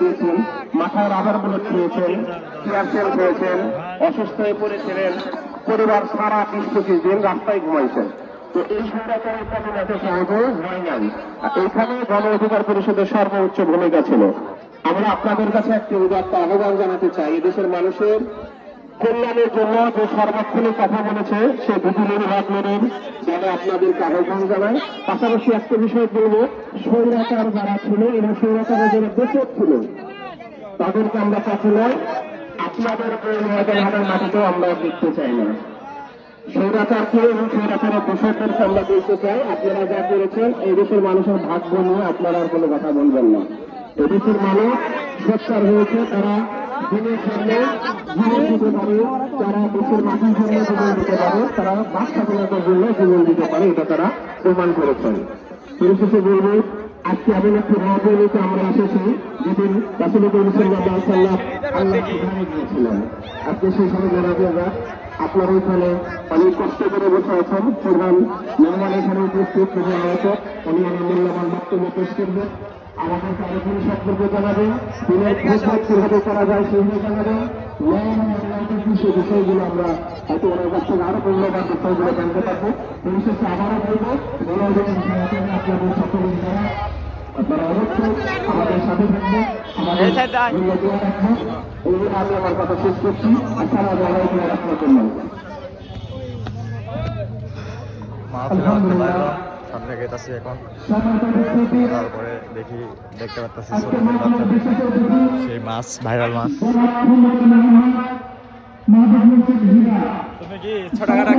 দিয়েছেন, মাথায় rubber bullet খেয়েছেন, টিয়ারশেল খেয়েছেন, অসুস্থ হয়ে পড়েছিলেন, পরিবার সারা 20-25 দিন রাস্তায় ঘুমাইছেন। তো এই স্বৈরাচারের পতন এত সহজে হয় নাই। এখানে গণ অধিকার পরিষদের সর্বোচ্চ ভূমিকা ছিল। আমরা আপনাদের কাছে একটি উদাত্ত আহ্বান জানাতে চাই, এদেশের মানুষের কল্যাণের জন্য যে সর্বক্ষণিক কথা বলেছে সে দুদিনের ভাবলেন যেন আপনাদেরকে আহ্বান জানায়। পাশাপাশি একটা বিষয় বলবো, স্বৈরাচার যারা ছিল এবং স্বৈরাচারের যারা দেশক ছিল তাদেরকে আমরা কাছে নয়, আপনাদের ময়দানের মাটিতেও আমরা দেখতে চাই না। স্বৈরাচারকে এবং স্বৈরাচারের দোষকদেরকে আমরা বলতে চাই, আপনারা যা করেছেন এই দেশের মানুষের ভাগ্য নিয়ে আপনারা আর কোনো কথা বলবেন না। এদেশের মানুষ সোচ্চার হয়েছে, তারা দিনের সামনে জীবন দিতে পারে, তারা দেশের মাটির সামনে জীবন দিতে পারে, তারা বাক স্বাধীনতার জন্য জীবন দিতে পারে, এটা তারা প্রমাণ করেছেন। পরিশেষে বলবো, আজকে এমন একটি মহাজনীতে আমরা এসেছি যেদিন রাসূলুল্লাহ সাল্লাল্লাহু আলাইহি ওয়াসাল্লাম আল্লাহ সেখানে গিয়েছিলেন। আজকে সেই সময় যারা আপনার ওইখানে অনেক কষ্ট করে বসে আছেন, প্রধান মেহমান এখানে উপস্থিত প্রধান আলোচক, উনি আমার মূল্যবান বক্তব্য পেশ করবেন, আমাদেরকে আলোচনা সম্পর্কে জানাবেন, দিনের খোঁজখবর কিভাবে করা যায় সেইভাবে জানাবেন, সেই বিষয়গুলো আমরা হয়তো ওনার কাছ থেকে আরো মূল্যবান বিষয়গুলো জানতে পারবো। পরিশেষে আবারও বলবো, আপনাদের সকলের দ্বারা আপনারা অবশ্যই আমাদের সাথে থাকবেন, আমাদের দোয়া রাখবেন। এই আমি আমার কথা শেষ করছি। আসসালামু আলাইকুম ওয়া রাহমাতুল্লাহ। আলহামদুলিল্লাহ, সামনে গেতাছি এখন, তারপরে দেখতে পাচ্ছি সেই মাছ, ভাইরাল মাছ। তুমি কি 6 টাকা